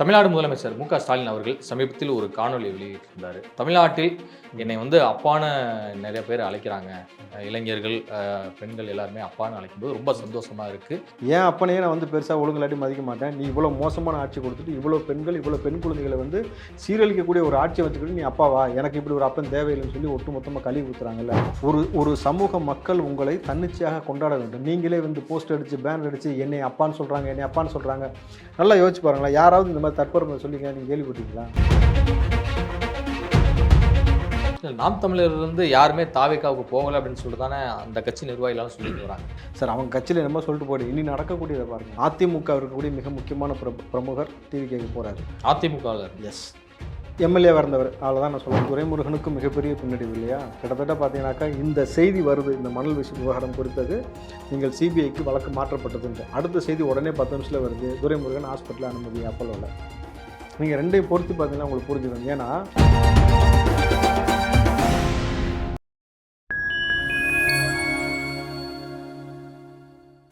தமிழ்நாடு முதலமைச்சர் மு.க. ஸ்டாலின் அவர்கள் சமீபத்தில் ஒரு காணொளி வெளியிட்டிருந்தார். தமிழ்நாட்டில் என்னை அப்பான்னு நிறைய பேர் அழைக்கிறாங்க. இளைஞர்கள், பெண்கள் எல்லாருமே அப்பான்னு அழைக்கும்போது ரொம்ப சந்தோஷமா இருக்கு. ஏன் அப்பனையே நான் பெருசா ஒழுங்கலாட்டி மதிக்க மாட்டேன். நீ இவ்வளோ மோசமான ஆட்சி கொடுத்துட்டு இவ்வளோ பெண்கள், இவ்வளோ பெண் குழந்தைகளை சீரழிக்கக்கூடிய ஒரு ஆட்சியை வச்சுக்கிட்டு நீ அப்பாவா, எனக்கு இப்படி ஒரு அப்பன் தேவையில்லைன்னு சொல்லி ஒட்டு மொத்தமாக கழுவி ஊற்றுறாங்கல்ல. ஒரு சமூக மக்கள் உங்களை தன்னிச்சையாக கொண்டாட வேண்டும். நீங்களே போஸ்ட் அடிச்சு பேனர் அடிச்சு என்னை அப்பான்னு சொல்றாங்க, என்னை அப்பான்னு சொல்றாங்க. நல்லா யோசிச்சு பாருங்களேன். யாராவது இந்த மாதிரி தற்பெருமை சொல்லிங்க நீங்க கேள்விப்பட்டீங்களா? நாம் தமிழர் யாருமே தாவேக்காவுக்கு போகலை அப்படின்னு சொல்லிட்டு தானே அந்த கட்சி நிர்வாகிகளாலும் சொல்லிட்டு வராங்க. சார் அவங்க கட்சியில் என்னமோ சொல்லிட்டு போடு. இனி நடக்கக்கூடியதை பாருங்க. அதிமுக இருக்கக்கூடிய மிக முக்கியமான பிரமுகர் டிவிகேக்கு போறாரு. அதிமுக எஸ் எம்எல்ஏ இருந்தவர். அவ்வளோதான் நான் சொல்லுவேன். துரைமுருகனுக்கும் மிகப்பெரிய பின்னடைவு இல்லையா? கிட்டத்தட்ட பார்த்தீங்கன்னாக்கா இந்த செய்தி வருது, இந்த மணல் விஷய விவகாரம் குறித்தது நீங்கள் சிபிஐக்கு வழக்கு மாற்றப்பட்டதுன்ற அடுத்த செய்தி உடனே 10 நிமிஷத்தில் வருது. துரைமுருகன் ஹாஸ்பிட்டலில் அனுமதி அப்போலோவில். நீங்கள் ரெண்டையும் பொறுத்து பார்த்தீங்கன்னா உங்களுக்கு புரிஞ்சுக்கணும். ஏன்னா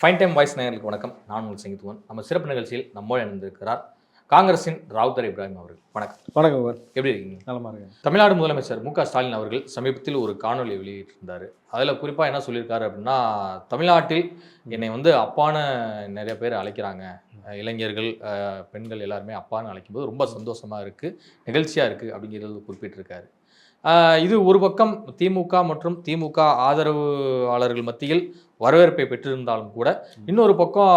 ஃபைன் டைம் வாய்ஸ் நேயர்களுக்கு வணக்கம். நான் உங்கள் செங்கித்துவன். நம்ம சிறப்பு நிகழ்ச்சியில் நம்மோடு இணைந்திருக்கிறார் காங்கிரசின் ராவுத்தர் இப்ராஹிம் அவர்கள். வணக்கம். வணக்கம். எப்படி இருக்கீங்க? நலமா இருக்கேன். தமிழ்நாடு முதலமைச்சர் மு.க. ஸ்டாலின் அவர்கள் சமீபத்தில் ஒரு காணொலி வெளியிட்டிருந்தார். அதில் குறிப்பாக என்ன சொல்லியிருக்காரு அப்படின்னா, தமிழ்நாட்டில் என்னை அப்பான்னு நிறைய பேர் அழைக்கிறாங்க. இளைஞர்கள், பெண்கள் எல்லாருமே அப்பான்னு அழைக்கும்போது ரொம்ப சந்தோஷமாக இருக்குது, நிகழ்ச்சியாக இருக்குது அப்படிங்கிறது குறிப்பிட்டிருக்காரு. இது ஒரு பக்கம் திமுக மற்றும் திமுக ஆதரவாளர்கள் மத்தியில் வரவேற்பை பெற்றிருந்தாலும் கூட இன்னொரு பக்கம்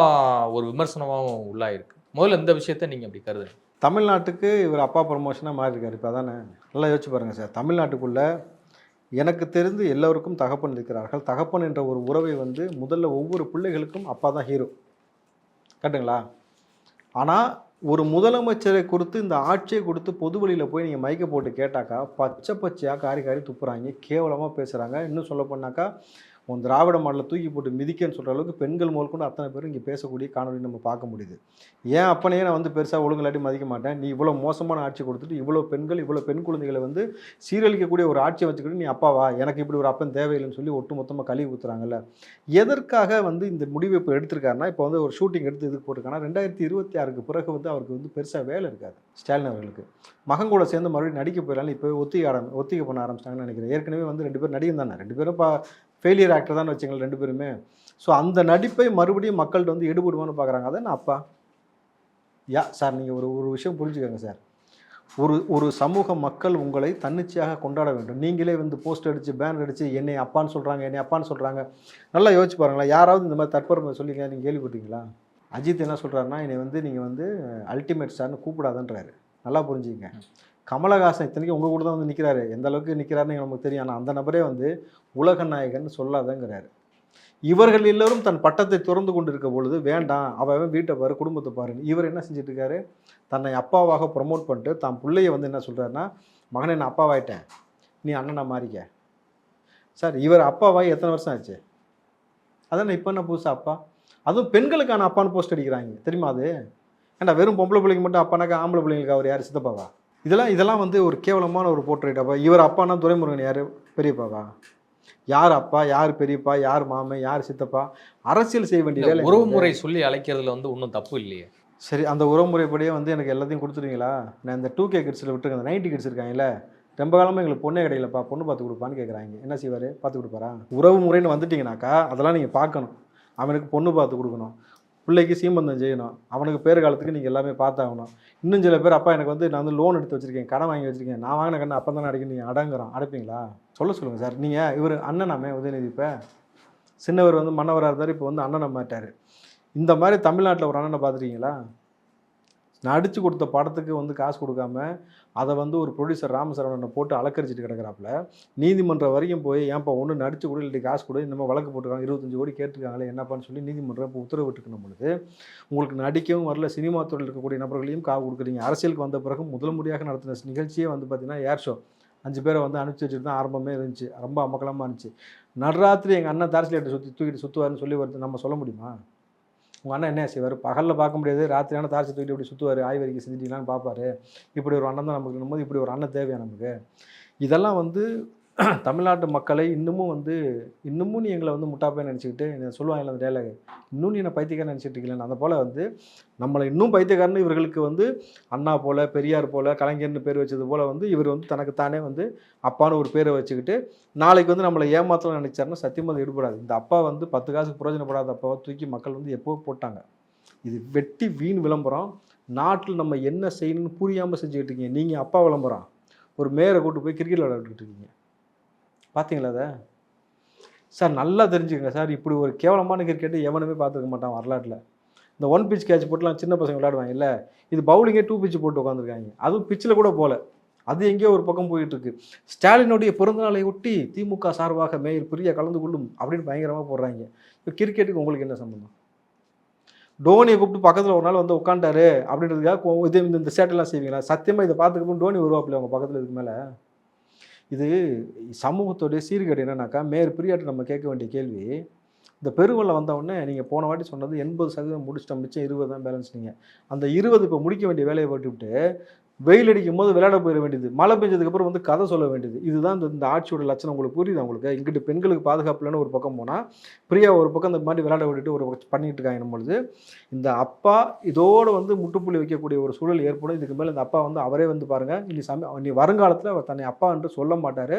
ஒரு விமர்சனமாகவும் உள்ளாயிருக்கு. முதல்ல இந்த விஷயத்தை நீங்கள் அப்படி கருதுங்க. தமிழ்நாட்டுக்கு இவர் அப்பா ப்ரமோஷனாக மாறி இருக்காரு. இப்போ அதானே நல்லா யோசிச்சு பாருங்கள் சார். தமிழ்நாட்டுக்குள்ளே எனக்கு தெரிந்து எல்லோருக்கும் தகப்பன் இருக்கிறார்கள். தகப்பன் என்ற ஒரு உறவை முதல்ல ஒவ்வொரு பிள்ளைகளுக்கும் அப்பா தான் ஹீரோ. கரெக்டுங்களா? ஆனால் ஒரு முதலமைச்சரை கொடுத்து இந்த ஆட்சியை கொடுத்து பொது வழியில் போய் நீங்கள் மைக்கை போட்டு கேட்டாக்கா பச்சையாக காரி கேவலமாக பேசுகிறாங்க. இன்னும் சொல்ல போனாக்கா உன் திராவிட மாடலை தூக்கி போட்டு மிதிக்கன்னு சொல்கிற அளவுக்கு பெண்கள் முதல் கொண்டு அத்தனை பேரும் இங்கே பேசக்கூடிய காணொலி நம்ம பார்க்க முடியுது. ஏன் அப்பனையே நான் பெருசாக ஒழுங்கலாட்டி மதிக்க மாட்டேன். நீ இவ்வளோ மோசமான ஆட்சி கொடுத்துட்டு இவ்வளோ பெண்கள், இவ்வளோ பெண் குழந்தைகளை சீரழிக்கக்கூடிய ஒரு ஆட்சியை வச்சுக்கிட்டு நீ அப்பாவா, எனக்கு இப்படி ஒரு அப்பன் தேவையில்லைன்னு சொல்லி ஒட்டு மொத்தமாக கழுவி ஊற்றுறாங்கல்ல. எதற்காக இந்த முடிவை இப்போ எடுத்திருக்காருன்னா, இப்போ ஒரு ஷூட்டிங் எடுத்து இதுக்கு போட்டிருக்காங்கன்னா 2026க்கு பிறகு அவருக்கு பெருசாக வேலை இருக்காது ஸ்டாலின் அவர்களுக்கு. மகன் கூட சேர்ந்து மறுபடியும் நடிக்க போயிடலாம். இப்போ ஒத்திகை பண்ண ஆரம்பிச்சிட்டாங்கன்னு நினைக்கிறேன். ஏற்கனவே 2 பேர் நடிகன் தானே, 2 பேரும் ஃபெயிலியர் ஆக்டர் தான் வச்சுங்களேன் 2 பேருமே. ஸோ அந்த நடிப்பை மறுபடியும் மக்கள்கிட்ட எடுபடுவான்னு பார்க்குறாங்க. அதான் அப்பா சார். நீங்கள் ஒரு விஷயம் புரிஞ்சுக்கோங்க சார். ஒரு சமூக மக்கள் உங்களை தன்னிச்சையாக கொண்டாட வேண்டும். நீங்களே போஸ்ட் அடித்து பேனர் அடித்து என்னை அப்பான்னு சொல்கிறாங்க, என்னை அப்பான்னு சொல்கிறாங்க. நல்லா யோசிச்சு பாருங்களேன். யாராவது இந்த மாதிரி தற்பெருமை சொல்லிங்க நீங்கள் கேள்விப்பட்டீங்களா? அஜித் என்ன சொல்கிறாருன்னா, என்னை நீங்கள் அல்டிமேட் ஸ்டார்னு கூப்பிடாதன்றாரு. நல்லா புரிஞ்சுங்க. கமலஹாசன் இத்தனைக்கும் உங்கள் கூட தான் நிற்கிறாரு. எந்த அளவுக்கு நிற்கிறாருன்னு நமக்கு தெரியும். ஆனால் அந்த நபரே உலக நாயகன் சொல்லாதங்கிறாரு. இவர்கள் எல்லோரும் தன் பட்டத்தை திறந்து கொண்டு இருக்க பொழுது வேண்டாம், அவன் வீட்டை பாரு, குடும்பத்தை பாருன்னு இவர் என்ன செஞ்சுட்டு இருக்காரு? தன்னை அப்பாவாக ப்ரமோட் பண்ணிட்டு தான் பிள்ளைய என்ன சொல்கிறாருன்னா, மகனே நான் அப்பாவாயிட்டேன், நீ அண்ணனா மாறிக்க. சார் இவர் அப்பாவாகி எத்தனை வருஷம் ஆச்சு? அதான் இப்போ என்ன புதுசாக அப்பா? அதுவும் பெண்களுக்கான அப்பான்னு போஸ்ட் அடிக்கிறாங்க தெரியுமா? அது ஏன்டா வெறும் பொம்பளை பிள்ளைங்க மட்டும் அப்பானாக்கா, ஆம்பளை பிள்ளைங்களுக்கு அவர் யார் சித்தப்பாவா? இதெல்லாம் ஒரு கேவலமான ஒரு போர்ட்ரேட். அப்போ இவர் அப்பானா துரைமுருகன் யார் பெரியப்பாவா? யார் அப்பா, யார் பெரியப்பா, யார் மாமன், யார் சித்தப்பா? அரசியல் செய்ய வேண்டிய வேலை. உறவுமுறை சொல்லி அழைக்கிறதுல ஒன்றும் தப்பு இல்லையே. சரி, அந்த உறவுமுறைப்படியே எனக்கு எல்லாத்தையும் கொடுத்துருவீங்களா? நான் இந்த 2K கிட்ஸில் விட்டுருக்கேன். அந்த 90 கிட்ஸ் இருக்காங்கல்ல, ரொம்ப காலமாக எங்களுக்கு பொண்ணே கிடைக்கலப்பா, பொண்ணு பார்த்து கொடுப்பான்னு கேட்குறாங்க. என்ன செய்வார்? பார்த்து கொடுப்பாரா? உறவு முறைன்னு வந்துட்டிங்கனாக்கா அதெல்லாம் நீங்கள் பார்க்கணும். அவனுக்கு பொண்ணு பார்த்து கொடுக்கணும், பிள்ளைக்கு சீமந்தம் செய்யணும், அவனுக்கு பேர் காலத்துக்கு நீங்கள் எல்லாமே பார்த்தாகணும். இன்னும் சில பேர் அப்பா எனக்கு நான் லோன் எடுத்து வச்சுருக்கேன், கடன் வாங்கி வச்சுருக்கேன், நான் வாங்கின கண்ணு அப்போ தானே அடைக்கணும், நீங்கள் அடங்குறோம். அடைப்பீங்களா? சொல்லுங்கள் சார். நீங்கள் இவர் அண்ணனாமே உதயநிதி, இப்போ சின்னவர் மன்னவராக இருந்தார், இப்போ அண்ணனை மாட்டார். இந்த மாதிரி தமிழ்நாட்டில் ஒரு அண்ணனை பார்த்துருக்கீங்களா? நடிச்சு கொடுத்த படத்துக்கு காசு கொடுக்காம அதை ஒரு ப்ரொடியூசர் ராமசரவணனை போட்டு அலக்கரிச்சிட்டு கிடக்கிறாப்புல. நீதிமன்றம் வரைக்கும் போய் ஏன்ப்பா ஒன்று நடிச்சு கொடு, இல்லை காசு கொடு, இந்த மாதிரி வழக்கு போட்டுருக்காங்க, 25 கோடி கேட்டிருக்காங்களே என்னப்பான்னு சொல்லி நீதிமன்றம் இப்போ உத்தரவிட்டுக்கணும் பொழுது உங்களுக்கு நடிக்கவும் வரல, சினிமா துறையில் இருக்கக்கூடிய நபர்களையும் காவு கொடுக்குறீங்க. அரசியலுக்கு வந்த பிறகு முதல் முறையாக நடத்தின நிகழ்ச்சியே பார்த்தீங்கன்னா ஏர் ஷோ. 5 பேரை அனுப்பிச்சி வச்சுட்டு தான் ஆரம்பமே இருந்துச்சு. ரொம்ப அமக்கலமாக இருந்துச்சு. நடுராத்திரி எங்கள் அண்ணன் தார்சிலேட்டை தூக்கிட்டு சுற்றுவாருன்னு சொல்லி வருது. நம்ம சொல்ல முடியுமா? உங்கள் அண்ணன் என்ன செய்வார்? பகலில் பார்க்க முடியாது, ராத்திரியான தார்ச்சி தூக்கிட்டு இப்படி சுற்றுவார், ஆய்வறிக்கை செஞ்சுட்டீங்களான்னு பார்ப்பாரு. இப்படி ஒரு அண்ணன் தான் நமக்கு இருக்கும்போது இப்படி ஒரு அண்ணன் தேவையா நமக்கு? இதெல்லாம் தமிழ்நாட்டு மக்களை இன்னமும் நீ எங்களை வந்து முட்டாப்பே நினச்சிக்கிட்டு சொல்லுவாங்க அந்த டைலாக், இன்னும் நீ என்ன பைத்தியக்காரன் நினச்சிட்டு இருக்கீங்களேன்னு. அந்த போல் வந்து நம்மளை இன்னும் பைத்தியக்காரன்னு இவர்களுக்கு வந்து அண்ணா போல், பெரியார் போல், கலைஞர்னு பேர் வச்சது போல் வந்து இவர் வந்து தனக்குத்தானே வந்து அப்பான்னு ஒரு பேரை வச்சுக்கிட்டு நாளைக்கு வந்து நம்மளை ஏமாத்தலாம் நினைச்சாருன்னா சத்தியமாக அது ஈடுபடாது. இந்த அப்பா வந்து 10 காசுக்கு பிரயோஜனப்படாத அப்பாவை தூக்கி மக்கள் வந்து எப்போ போட்டாங்க. இது வெட்டி வீண் விளம்பரம். நாட்டில் நம்ம என்ன செய்யணும்னு புரியாமல் செஞ்சுக்கிட்டு இருக்கீங்க. நீங்கள் அப்பா விளம்பரம் ஒரு மேயரை கூட்டு போய் கிரிக்கெட் விளையாடிட்டு இருக்கீங்க. பார்த்தீங்களா அதை? சார் நல்லா தெரிஞ்சுக்கங்க சார், இப்படி ஒரு கேவலமான கிரிக்கெட்டை எவனுமே பார்த்துருக்க மாட்டான் வரலாற்றில். இந்த 1 பிச் கேட்ச் போட்டுலாம் சின்ன பசங்க விளையாடுவாங்க இல்லை, இது பவுலிங்கே 2 பிச் போட்டு உட்காந்துருக்காங்க. அதுவும் பிச்சில் கூட போகல, அது எங்கேயோ ஒரு பக்கம் போயிட்டு இருக்கு. ஸ்டாலினுடைய பிறந்தநாளை ஒட்டி திமுக சார்பாக மேயர் பிரியா கலந்து கொள்ளும் அப்படின்னு பயங்கரமாக போடுறாங்க. இப்போ கிரிக்கெட்டுக்கு உங்களுக்கு என்ன சம்பந்தம்? டோனியை கூப்பிட்டு பக்கத்தில் ஒரு நாள் வந்து உட்காண்டாரு அப்படின்றதுக்காக இதே இந்த சேட்டெல்லாம் செய்வீங்களா? சத்தியமாக இதை பார்த்துக்கப்போ டோனி வருவாப்பில்ல அவங்க பக்கத்தில். இதுக்கு மேலே இது சமூகத்தோடைய சீர்கேடு என்னன்னாக்கா, மேயர் பிரியாட்டு நம்ம கேட்க வேண்டிய கேள்வி, இந்த பெருவெள்ளம் வந்தவுடனே நீங்கள் போன வாட்டி சொன்னது 80% முடிச்சிட்டோம், மிச்சம் 20 தான் பேலன்ஸ். நீங்கள் அந்த 20 இப்போ முடிக்க வேண்டிய வேலையை போட்டுவிட்டு வெயில் அடிக்கும் போது விளையாட போயிட வேண்டியது, மழை பெஞ்சதுக்கப்புறம் வந்து கதை சொல்ல வேண்டியது. இதுதான் இந்த ஆட்சியோட லட்சணம். உங்களுக்கு புரியுது? உங்களுக்கு இங்கிட்டு பெண்களுக்கு பாதுகாப்பு இல்லைன்னு ஒரு பக்கம் போனால், பிரியா ஒரு பக்கம் இந்த மாதிரி விளையாட விட்டுட்டு ஒரு பண்ணிட்டு இருக்காங்க பொழுது, இந்த அப்பா இதோடு வந்து முட்டுப்புள்ளி வைக்கக்கூடிய ஒரு சூழல் ஏற்படும். இதுக்கு மேலே இந்த அப்பா வந்து அவரே வந்து பாருங்கள், இனி வருங்காலத்தில் அவர் தன்னை அப்பா என்று சொல்ல மாட்டார்.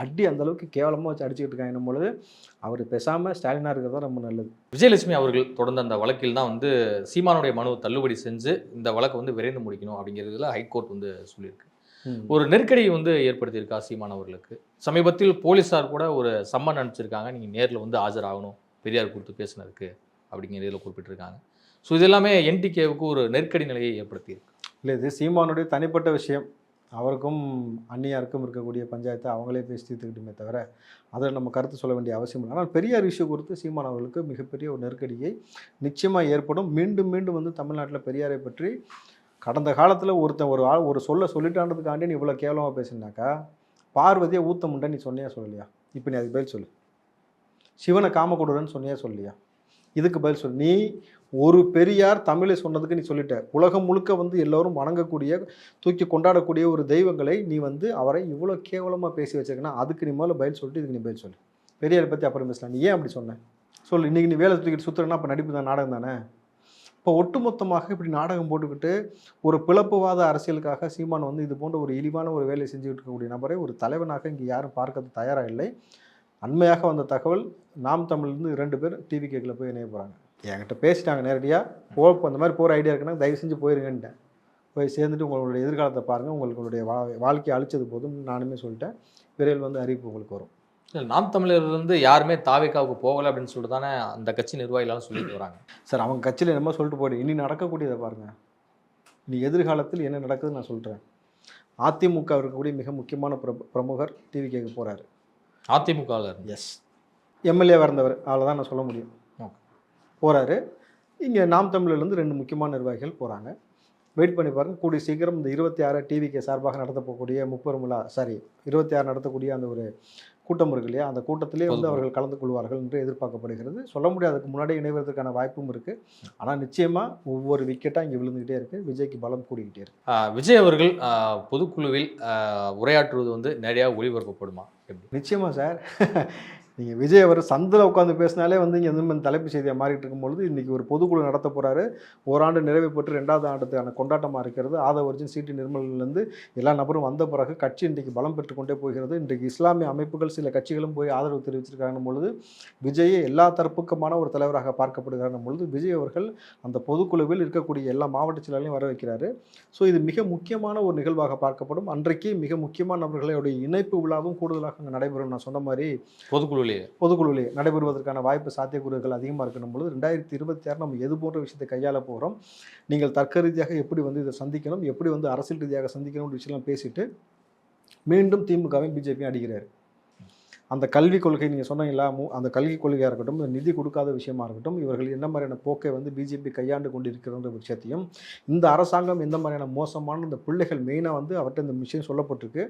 அடி அந்தளவுக்கு கேவலமாக வச்சு அடிச்சுக்கிட்டு இருக்காங்க பொழுது அவர் பேசாமல் ஸ்டாலினாக இருக்கிறது தான் ரொம்ப நல்லது. விஜயலட்சுமி அவர்கள் தொடர்ந்த அந்த வழக்கில் தான் வந்து சீமானுடைய மனுவை தள்ளுபடி செஞ்சு இந்த வழக்கை வந்து விரைந்து முடிக்கணும் அப்படிங்கிறதுல ஹைகோர்ட் வந்து சொல்லியிருக்கு. ஒரு நெருக்கடியை வந்து ஏற்படுத்தியிருக்கா சீமான் அவர்களுக்கு. சமீபத்தில் போலீஸார் கூட ஒரு சம்மன் அனுப்பிச்சிருக்காங்க, நீங்கள் நேரில் வந்து ஆஜராகணும் பெரியார் கொடுத்து பேசினதுக்கு அப்படிங்கிறதுல குறிப்பிட்டிருக்காங்க. ஸோ இது எல்லாமே என்டிகேவுக்கு ஒரு நெருக்கடி நிலையை ஏற்படுத்தியிருக்கு. இல்லை, இது சீமானுடைய தனிப்பட்ட விஷயம். அவருக்கும் அந்நியாருக்கும் இருக்கக்கூடிய பஞ்சாயத்தை அவங்களே பேசி தீர்த்துக்கிட்டுமே தவிர அதில் நம்ம கருத்து சொல்ல வேண்டிய அவசியம் இல்லை. ஆனால் பெரியார் இஷ்யூ குறித்து சீமான் அவர்களுக்கு மிகப்பெரிய ஒரு நெருக்கடியை நிச்சயமாக ஏற்படும். மீண்டும் மீண்டும் வந்து தமிழ்நாட்டில் பெரியாரை பற்றி கடந்த காலத்தில் ஒரு சொல்லிட்டான்றதுக்காண்டி நீ இவ்வளோ கேவலமாக பேசினாக்கா, பார்வதியை ஊத்த முண்டை நீ சொன்னியா சொல்லலையா? இப்போ நீ அதுக்கு பதில் சொல்லு. சிவனை காமக்கொடுறன்னு சொன்னியா சொல்லலையா? இதுக்கு பதில் சொல்லு. நீ ஒரு பெரியார் தமிழை சொன்னதுக்கு நீ சொல்லிட்ட. உலகம் முழுக்க வந்து எல்லோரும் வணங்கக்கூடிய, தூக்கி கொண்டாடக்கூடிய ஒரு தெய்வங்களை நீ வந்து அவரை இவ்வளோ கேவலமாக பேசி வச்சிருக்கனா, அதுக்கு நீ முதல்ல பதில் சொல்லிட்டு இதுக்கு நீ பதில் சொல்லு. பெரியாரை பற்றி அப்புறம் பேசலாம். நீ ஏன் அப்படி சொன்ன சொல்லு. இன்றைக்கி நீ வேலை தூக்கிட்டு சுற்றுறனா அப்போ நடிப்பு தான், நாடகம் தானே? இப்போ ஒட்டுமொத்தமாக இப்படி நாடகம் போட்டுக்கிட்டு ஒரு பிளப்புவாத அரசியலுக்காக சீமான் வந்து இது போன்ற ஒரு இழிவான ஒரு வேலையை செஞ்சுக்கிட்டு இருக்கக்கூடிய நபரை ஒரு தலைவனாக இங்கே யாரும் பார்க்கறது தயாராக இல்லை. அண்மையாக வந்த தகவல், நாம் தமிழ்லேருந்து 2 பேர் டிவி கேக்கில் போய் இணைய போகிறாங்க. என்கிட்ட பேசிட்டாங்க நேரடியாக, அந்த மாதிரி போகிற ஐடியா இருக்குன்னா தயவு செஞ்சு போயிருங்கன்ட்டேன். போய் சேர்ந்துட்டு உங்களுடைய எதிர்காலத்தை பாருங்கள், உங்களுடைய வாழ்க்கையை அழிச்சது போதும் நானுமே சொல்லிட்டேன். விரைவில் வந்து அறிவிப்பு உங்களுக்கு வரும். இல்லை, நாம் தமிழர்லேருந்து யாருமே தாவேக்காவுக்கு போகலை அப்படின்னு சொல்லிட்டு தானே அந்த கட்சி நிர்வாகிகளாலும் சொல்லிட்டு வராங்க. சார், அவங்க கட்சியில் என்னமோ சொல்லிட்டு போய்டு, இனி நடக்கக்கூடியதை பாருங்கள். இனி எதிர்காலத்தில் என்ன நடக்குதுன்னு நான் சொல்கிறேன். அதிமுக இருக்கக்கூடிய மிக முக்கியமான பிரமுகர் டிவி கேட்க போகிறாரு. அதிமுகவில் எஸ், எம்எல்ஏவாக இருந்தவர், அவ்வளோதான் நான் சொல்ல முடியும். போகிறாரு. இங்கே நாம் தமிழ்லேருந்து 2 முக்கியமான நிர்வாகிகள் போகிறாங்க. வெயிட் பண்ணி பாருங்கள். கூடிய சீக்கிரம் இந்த 26 டிவிக்கு சார்பாக நடத்தப்போக்கூடிய 26 நடத்தக்கூடிய அந்த ஒரு கூட்டம் இருக்கு இல்லையா, அந்த கூட்டத்திலே வந்து அவர்கள் கலந்து கொள்வார்கள் என்று எதிர்பார்க்கப்படுகிறது. சொல்ல முடியாது, அதுக்கு முன்னாடி இணைவதற்கான வாய்ப்பும் இருக்குது. ஆனால் நிச்சயமாக ஒவ்வொரு விக்கெட்டாக இங்கே விழுந்துக்கிட்டே இருக்குது. விஜய்க்கு பலம் கூடிக்கிட்டே இருக்குது. விஜய் அவர்கள் பொதுக்குழுவில் உரையாற்றுவது வந்து நேரடியாக ஒளிபரப்பப்படுமா? நிச்சயமாக சார். நீங்கள் விஜய் அவர் சந்தில் உட்காந்து பேசினாலே வந்து இங்கே இந்த தலைப்பு செய்தியாக மாறிட்டு இருக்கும்பொழுது இன்றைக்கி ஒரு பொதுக்குழு நடத்த போகிறாரு. ஓராண்டு நிறைவு பெற்று 2வது ஆண்டுக்கான கொண்டாட்டமாக இருக்கிறது. ஆதவர்ஜின் சிடி நிர்மலிருந்து எல்லா நபரும் வந்த பிறகு கட்சி இன்றைக்கு பலம் பெற்றுக்கொண்டே போகிறது. இன்றைக்கு இஸ்லாமிய அமைப்புகள் சில கட்சிகளும் போய் ஆதரவு தெரிவிச்சிருக்காங்க பொழுது விஜயை எல்லா தரப்புக்குமான ஒரு தலைவராக பார்க்கப்படுகிறாங்க பொழுது விஜய் அவர்கள் அந்த பொதுக்குழுவில் இருக்கக்கூடிய எல்லா மாவட்ட செயலாளரையும் வர வைக்கிறாரு. ஸோ இது மிக முக்கியமான ஒரு நிகழ்வாக பார்க்கப்படும். அன்றைக்கு மிக முக்கியமான நபர்களுடைய இணைப்பு விழாவும் கூடுதலாக அங்கே நடைபெறும். நான் சொன்ன மாதிரி பொதுக்குழுவிலே நடைபெறுவதற்கான வாய்ப்பு, சாத்தியக்கூறுகள் அதிகமாக இருக்கணும் பொழுது 2026 நம்ம எது போன்ற விஷயத்தை கையாள போகிறோம், நீங்கள் தர்க்க ரீதியாக எப்படி வந்து இதை சந்திக்கணும், எப்படி வந்து அரசியல் ரீதியாக சந்திக்கணும்னு விஷயம்லாம் பேசிட்டு மீண்டும் திமுகவையும் பிஜேபியும் அடிக்கிறார். அந்த கல்விக் கொள்கை நீங்கள் சொன்னீங்களா, அந்த கல்விக் கொள்கையாக இருக்கட்டும், இந்த நிதி கொடுக்காத விஷயமா இருக்கட்டும், இவர்கள் என்ன மாதிரியான போக்கை வந்து பிஜேபி கையாண்டு கொண்டிருக்கிற விஷயத்தையும், இந்த அரசாங்கம் எந்த மாதிரியான மோசமான இந்த பிள்ளைகள் மெயினாக வந்து அவர்கிட்ட இந்த விஷயம் சொல்லப்பட்டிருக்கு.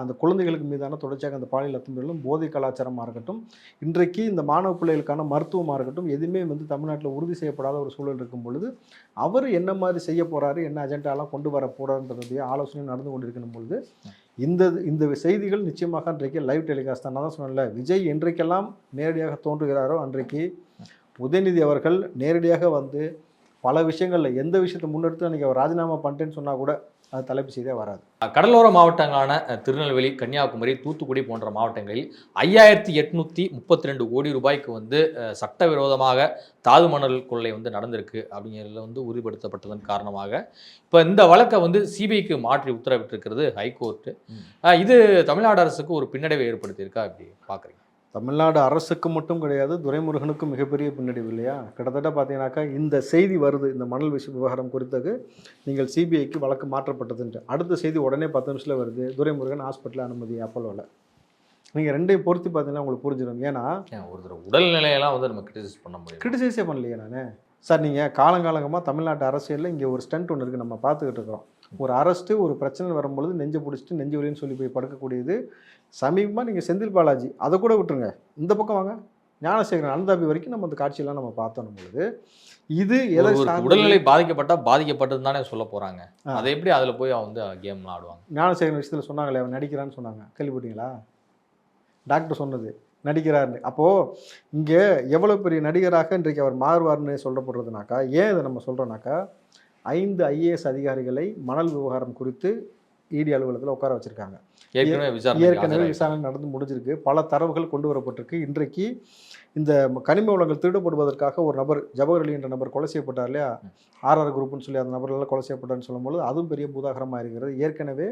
அந்த குழந்தைகளுக்கு மீதான தொடர்ச்சியாக அந்த பாலியல் அத்துமீறலும் போதை கலாச்சாரமாக இருக்கட்டும், இன்றைக்கு இந்த மாணவ பிள்ளைகளுக்கான மருத்துவமாக இருக்கட்டும், எதுவுமே வந்து தமிழ்நாட்டில் உறுதி செய்யப்படாத ஒரு சூழல் இருக்கும் பொழுது அவர் என்ன மாதிரி செய்ய போகிறாரு, என்ன அஜெண்டாலாம் கொண்டு வர போகிறாருன்றதைய ஆலோசனை நடந்து கொண்டிருக்கணும் பொழுது இந்த இந்த செய்திகள் நிச்சயமாக அன்றைக்கு லைவ் டெலிகாஸ்ட் தான். நான் தான் சொன்னேன்ல, விஜய் என்றைக்கெல்லாம் நேரடியாக தோன்றுகிறாரோ அன்றைக்கு உதயநிதி அவர்கள் நேரடியாக வந்து பல விஷயங்களில் எந்த விஷயத்தை முன்னெடுத்து அன்றைக்கி அவர் ராஜினாமா பண்ணிட்டேன்னு சொன்னால் கூட அது தலைப்பு செய்தே வராது. கடலோர மாவட்டங்களான திருநெல்வேலி, கன்னியாகுமரி, தூத்துக்குடி போன்ற மாவட்டங்களில் 5832 கோடி ரூபாய்க்கு வந்து சட்டவிரோதமாக தாது மணல் கொள்ளை வந்து நடந்திருக்கு அப்படிங்கிறதுல வந்து உறுதிப்படுத்தப்பட்டதன் காரணமாக இப்போ இந்த வழக்கை வந்து சிபிஐக்கு மாற்றி உத்தரவிட்டிருக்கிறது ஹைகோர்ட்டு. இது தமிழ்நாடு அரசுக்கு ஒரு பின்னடைவை ஏற்படுத்தியிருக்கா இப்படி பார்க்குறீங்க? தமிழ்நாடு அரசுக்கு மட்டும் கிடையாது, துரைமுருகனுக்கும் மிகப்பெரிய பின்னடைவு இல்லையா? கிட்டத்தட்ட பார்த்தீங்கன்னாக்கா இந்த செய்தி வருது, இந்த மணல் விவகாரம் குறித்தது நீங்கள் சிபிஐக்கு வழக்கு மாற்றப்பட்டதுன்ட்டு. அடுத்த செய்தி உடனே 10 நிமிஷத்தில் வருது, துரைமுருகன் ஹாஸ்பிட்டலில் அனுமதி அப்போலோவில். நீங்கள் ரெண்டையும் பொருத்தி பார்த்தீங்கன்னா உங்களுக்கு புரிஞ்சிடும். ஏன்னா ஒருத்தர் உடல்நிலையெல்லாம் வந்து நம்ம கிரிட்டிசைஸ் பண்ண முடியும். கிரிட்டிசைஸே பண்ணலையே நான் சார். நீங்கள் காலங்காலங்கமாக தமிழ்நாட்டு அரசியலில் இங்கே ஒரு ஸ்டண்ட் ஒன்று இருக்குது, நம்ம பார்த்துக்கிட்டு இருக்கிறோம். ஒரு அரஸ்ட்டு ஒரு பிரச்சனை வரும்பொழுது நெஞ்சை பிடிச்சிட்டு நெஞ்சு வலின்னு சொல்லி போய் படுக்கக்கூடியது. சமீபமாக நீங்கள் செந்தில் பாலாஜி அதை கூட விட்டுருங்க, இந்த பக்கம் வாங்க, ஞானசேகரன் அனந்தாபி வரைக்கும் நம்ம அந்த காட்சியெல்லாம் நம்ம பார்த்தோம் பொழுது இது உடல்நிலை பாதிக்கப்பட்டது தானே சொல்ல போகிறாங்க. அதை எப்படி அதில் போய் அவன் வந்து கேம்லாம் ஆடுவாங்க? ஞானசேகரன் விஷயத்தில் சொன்னாங்களே அவன் நடிக்கிறான்னு சொன்னாங்க, கேள்விப்பட்டீங்களா? டாக்டர் சொன்னது நடிக்கிறாருன்னு. அப்போது இங்கே எவ்வளோ பெரிய நடிகராக இன்றைக்கு அவர் மாறுவார்னு சொல்லப்படுறதுனாக்கா, ஏன் இதை நம்ம சொல்கிறோன்னாக்கா, 5 IAS அதிகாரிகளை மணல் விவகாரம் குறித்து இடி அலுவலகத்தில் உட்கார வச்சுருக்காங்க. ஏற்கனவே விசாரணை நடந்து முடிஞ்சிருக்கு, பல தரவுகள் கொண்டு வரப்பட்டிருக்கு. இன்றைக்கு இந்த கனிம வளங்கள் திருடப்படுவதற்காக ஒரு நபர் ஜவஹர் அலி என்ற நபர் கொலை செய்யப்பட்டார் இல்லையா, RR குரூப்னு சொல்லி அந்த நபர்களெல்லாம் கொலை செய்யப்பட்டார்னு சொல்லும்போது அதுவும் பெரிய பூதாகரமாக இருக்கிறது. ஏற்கனவே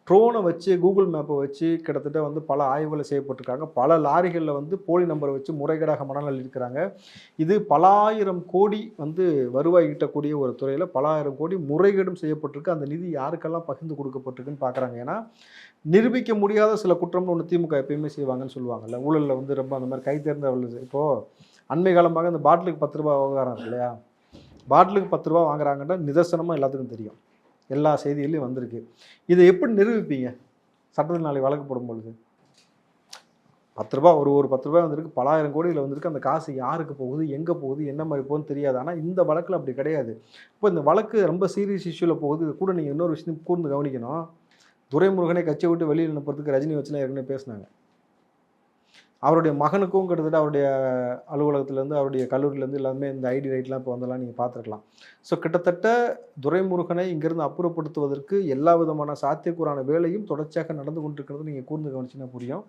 ட்ரோனை வச்சு கூகுள் மேப்பை வச்சு கிட்டத்தட்ட வந்து பல ஆய்வுகளை செய்யப்பட்டிருக்காங்க. பல லாரிகளில் வந்து போலி நம்பரை வச்சு முறைகேடாக மணல் அள்ளியிருக்கிறாங்க. இது பல ஆயிரம் கோடி வந்து வருவாய் ஈட்டக்கூடிய ஒரு துறையில் பல ஆயிரம் கோடி முறைகேடும் செய்யப்பட்டிருக்கு. அந்த நிதி யாருக்கெல்லாம் பகிர்ந்து கொடுக்கப்பட்டிருக்குன்னு பார்க்குறாங்க. ஏன்னா நிரூபிக்க முடியாத சில குற்றம்னு ஒன்று திமுக எப்பயுமே செய்வாங்கன்னு சொல்லுவாங்கல்ல, ஊழலில் வந்து ரொம்ப அந்த மாதிரி கை தேர்ந்த. இப்போது அண்மை காலமாக இந்த பாட்டிலுக்கு 10 ரூபா விவகாரம் இல்லையா, பாட்டிலுக்கு 10 ரூபா வாங்குறாங்கன்னா நிதர்சனமாக எல்லாத்துக்கும் தெரியும், எல்லா செய்திகளையும் வந்திருக்கு. இதை எப்படி நிரூபிப்பீங்க? சட்டத்தில் நாளை வழக்கு போடும் பொழுது 10 ரூபா ஒரு 10 ரூபாய் வந்திருக்கு, பல ஆயிரம் கோடியில் வந்திருக்கு. அந்த காசு யாருக்கு போகுது, எங்கே போகுது, என்ன மாதிரி போகுதுன்னு தெரியாது. ஆனால் இந்த வழக்கில் அப்படி கிடையாது. இப்போ இந்த வழக்கு ரொம்ப சீரியஸ் இஷ்யூவில் போகுது. இது கூட நீங்கள் இன்னொரு விஷயம் கூர்ந்து கவனிக்கணும். துரைமுருகனை கட்சியை விட்டு வெளியில் அனுப்புறதுக்கு ரஜினி வச்சுலாம் ஏற்கனவே பேசினாங்க. அவருடைய மகனுக்கும் கிட்டத்தட்ட அவருடைய அலுவலகத்துலேருந்து அவருடைய கல்லூரியிலேருந்து எல்லாமே இந்த ஐடி ரைட்லாம் இப்போ வந்தெல்லாம் நீங்கள் பார்த்துருக்கலாம். ஸோ கிட்டத்தட்ட துரைமுருகனை இங்கேருந்து அப்புறப்படுத்துவதற்கு எல்லா விதமான சாத்தியக்கூறான வேலையும் தொடர்ச்சியாக நடந்து கொண்டிருக்கிறது நீங்கள் கூர்ந்து கவனிச்சுன்னா புரியும்.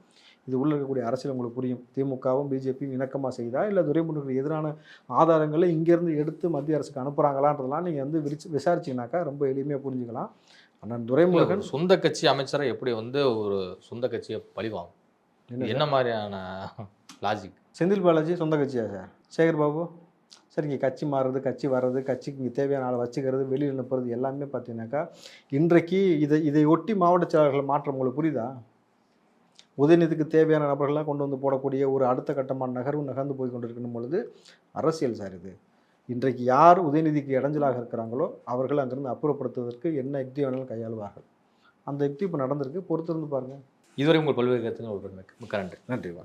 இது உள்ள இருக்கக்கூடிய அரசியல் உங்களுக்கு புரியும். திமுகவும் பிஜேபியும் இணக்கமாக செய்தா இல்லை துரைமுருகனுக்கு எதிரான ஆதாரங்களை இங்கேருந்து எடுத்து மத்திய அரசுக்கு அனுப்புகிறாங்களான்றதெல்லாம் நீங்கள் வந்து விசாரிச்சிங்கனாக்கா ரொம்ப எளிமையாக புரிஞ்சுக்கலாம். ஆனால் துரைமுருகன் சொந்த கட்சி அமைச்சரை எப்படி வந்து ஒரு சொந்த கட்சியை பழிவாங்க? என்ன மாதிரியான லாஜிக்? செந்தில் பாலாஜி சொந்த கட்சியா சார்? சேகர் பாபு சார் இங்கே கட்சி மாறுறது, கட்சி வர்றது, கட்சிக்கு இங்கே தேவையான ஆளை வச்சுக்கிறது, வெளியில் அனுப்புறது எல்லாமே பார்த்தீங்கன்னாக்கா இன்றைக்கு இதை ஒட்டி மாவட்ட செயலாளர்களை மாற்றம் உங்களுக்கு புரியுதா? உதயநிதிக்கு தேவையான நபர்கள்லாம் கொண்டு வந்து போடக்கூடிய ஒரு அடுத்த கட்டமான நகர்ந்து போய் கொண்டிருக்கணும் பொழுது அரசியல் சார் இது. இன்றைக்கு யார் உதயநிதிக்கு இடைஞ்சலாக இருக்கிறாங்களோ அவர்கள் அங்கிருந்து அப்புறப்படுத்துவதற்கு என்ன யுக்தி வேணாலும் கையாளுவார்கள். அந்த யுக்தி இப்போ நடந்திருக்கு, பொறுத்திருந்து பாருங்கள். இதுவரை உங்கள் பல்வேறு கருத்துக்கள் மிக்க நன்றி. நன்றிவா.